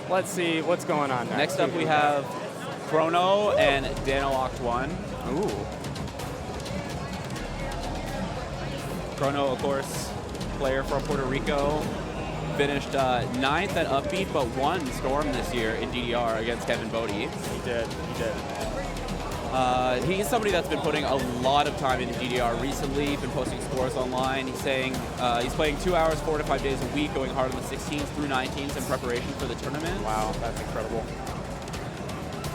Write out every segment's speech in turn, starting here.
let's see what's going on next. Next up we have Krono and danooct1. Ooh. Krono, of course, player from Puerto Rico. Finished 9th at Upbeat, but won Storm this year in DDR against Kevin Bodie. He did. He's somebody that's been putting a lot of time into DDR recently, been posting scores online. He's saying he's playing 2 hours, 4 to 5 days a week, going hard on the 16s through 19s in preparation for the tournament. Wow, that's incredible.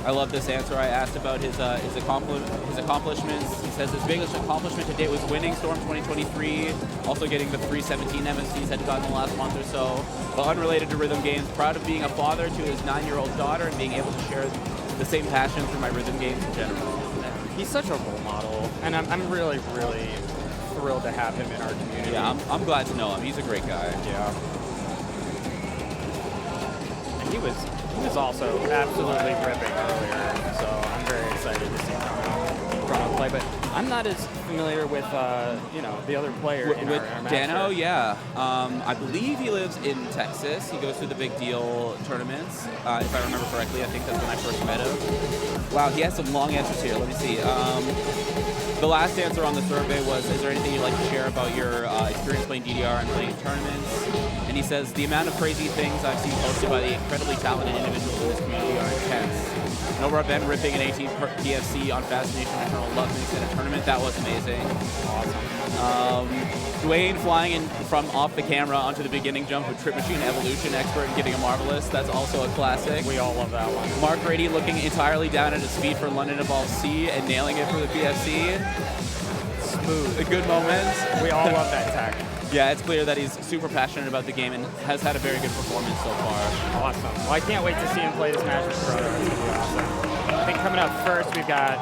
I love this answer. I asked about his accomplishments. He says his biggest accomplishment to date was winning Storm 2023, also getting the 317 MSCs had gotten the last month or so. But unrelated to rhythm games, proud of being a father to his 9-year-old daughter and being able to share the same passion for my rhythm games in general. He's such a role model, and I'm really, really thrilled to have him in our community. Yeah, I'm glad to know him. He's a great guy. Yeah. And he was also absolutely ripping earlier, so I'm very excited to see Krono play. But I'm not as familiar with the other player in our Dano. Yeah, I believe he lives in Texas. He goes to the Big Deal tournaments, if I remember correctly. I think that's when I first met him. Wow, he has some long answers here. Let me see. The last answer on the survey was, is there anything you'd like to share about your experience playing DDR and playing tournaments? And he says, the amount of crazy things I've seen posted by the incredibly talented individuals in this community are intense. Nova Ben ripping an 18 PFC on Fascination Eternal Love Mix in a tournament, that was amazing. Awesome. Dwayne flying in from off the camera onto the beginning jump with Trip Machine Evolution expert and getting a marvelous, that's also a classic. We all love that one. Mark Grady looking entirely down at his feet for London Evolve C and nailing it for the PFC. Smooth. A good moment. We all love that tech. Yeah, it's clear that he's super passionate about the game and has had a very good performance so far. Awesome. Well, I can't wait to see him play this match with Krono. It's gonna be awesome. I think coming up first, we've got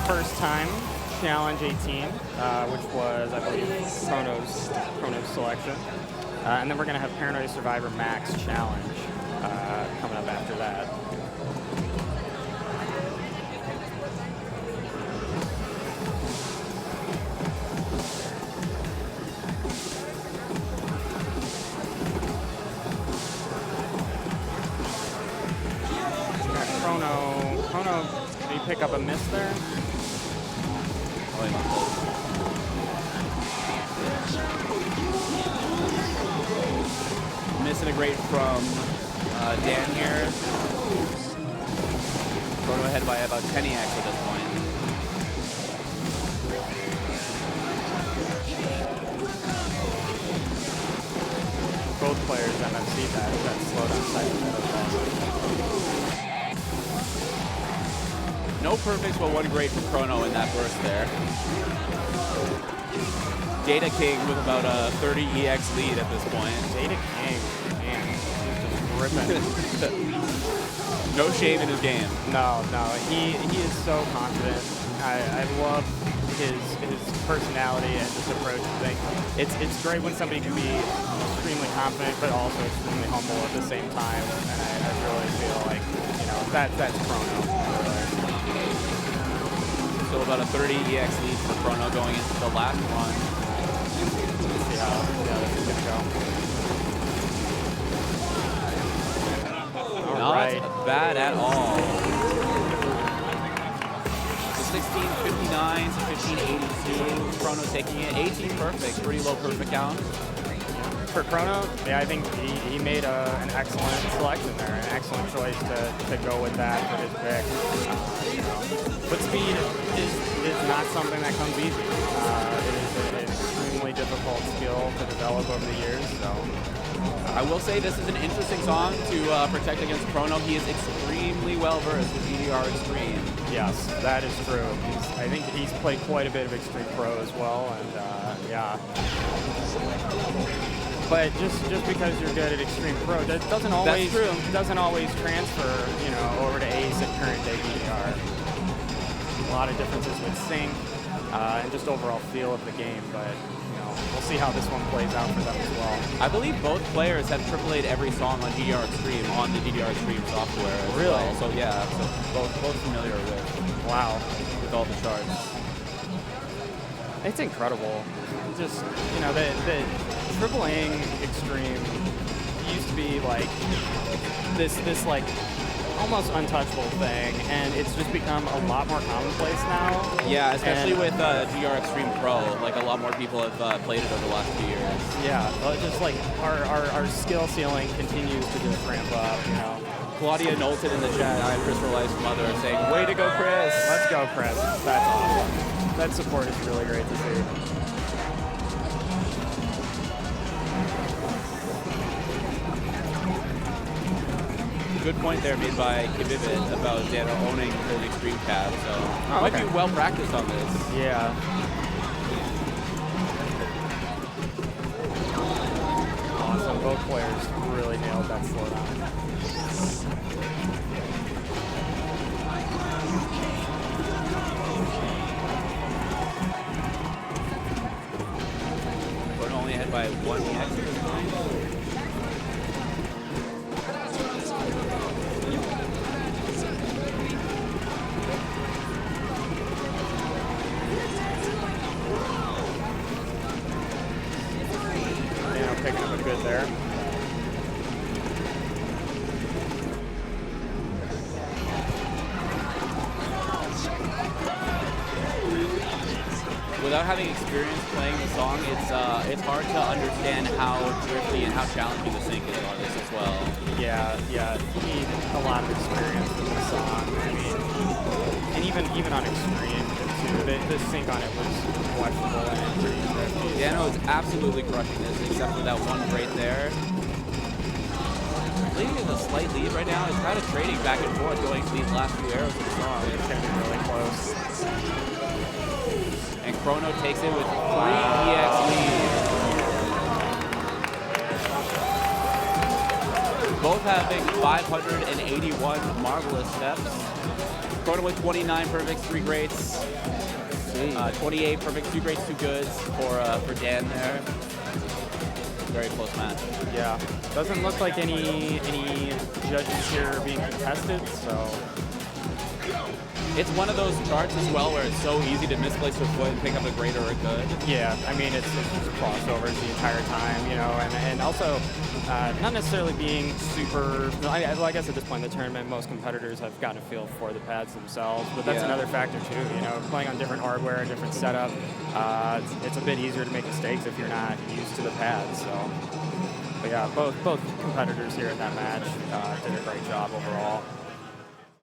first time Challenge 18, which was, I believe, Krono's selection, and then we're gonna have PARANOiA Survivor Max Challenge coming up after that. Krono, did he pick up a miss there? Missing a great from Dan here. Krono ahead by about 10EX at this point. Both players MFC that slowdown cycle. No perfects, but one great from Krono in that burst there. Data King with about a 30 EX lead at this point. Data King, man, he's just ripping. No shame in his game. No, he is so confident. I love his personality and his approach to things. It's great when somebody can be extremely confident, but also extremely humble at the same time. And I really feel like that's Krono. So about a 30 EX lead for Krono going into the last run. Let's see how this is gonna go. Not bad at all. So 1659 to 1582. Krono taking it. 18 perfect. Pretty low perfect count. For Krono, yeah, I think he made an excellent selection there, an excellent choice to go with that for his pick. But speed is not something that comes easy. It is an extremely difficult skill to develop over the years. So I will say this is an interesting song to protect against Krono. He is extremely well versed with DDR Extreme. Yes, that is true. I think he's played quite a bit of Extreme Pro as well, and yeah. But just because you're good at Extreme Pro, that doesn't always transfer, over to Ace at current day DDR. A lot of differences with sync and just overall feel of the game, but we'll see how this one plays out for them as well. I believe both players have AAA'd every song on DDR Extreme on the DDR Extreme software as really? well. So yeah, so both familiar with all the charts. It's incredible. Just the tripling Extreme used to be like this like almost untouchable thing, and it's just become a lot more commonplace now. Yeah, especially with GR Extreme Pro, like a lot more people have played it over the last few years. Yeah, just like our skill ceiling continues to just ramp up, you know. Claudia Knowlton in the chat, I'm Chris Reli's mother, saying, way to go, Chris. Let's go, Chris. That's awesome. That support is really great to see. Good point there made by Kibibit about Dano owning the extreme cab, so might be well practiced on this. Yeah. Awesome. Both players really nailed that slowdown. Krono only ahead by 1 EX at this point. Picking up a good there. Without having experience playing the song, it's hard to understand how drifty and how challenging the sync is on this as well. Yeah, you need a lot of experience with this song. I mean, and even on Extreme too, the sync on it was questionable and pretty drifty. Dano is absolutely crushing this, except for that one right there. Leading is a slight lead right now. It's kind of trading back and forth going to these last few arrows of the song. It's going to be really close. And Krono takes it with 3 EX lead. Both having 581 marvelous steps. Krono with 29 perfects, 3 greats. 28 perfects, 2 greats, 2 goods for Dan there. Very close match. Yeah. Doesn't look like any judges here are being contested, so. It's one of those charts as well where it's so easy to misplace a foot and pick up a great or a good. Yeah, I mean, it's just crossovers the entire time, you know, and also not necessarily being super, I guess at this point in the tournament, most competitors have gotten a feel for the pads themselves, but that's another factor too, you know, playing on different hardware, different setup, it's a bit easier to make mistakes if you're not used to the pads, so. But yeah, both competitors here in that match did a great job overall.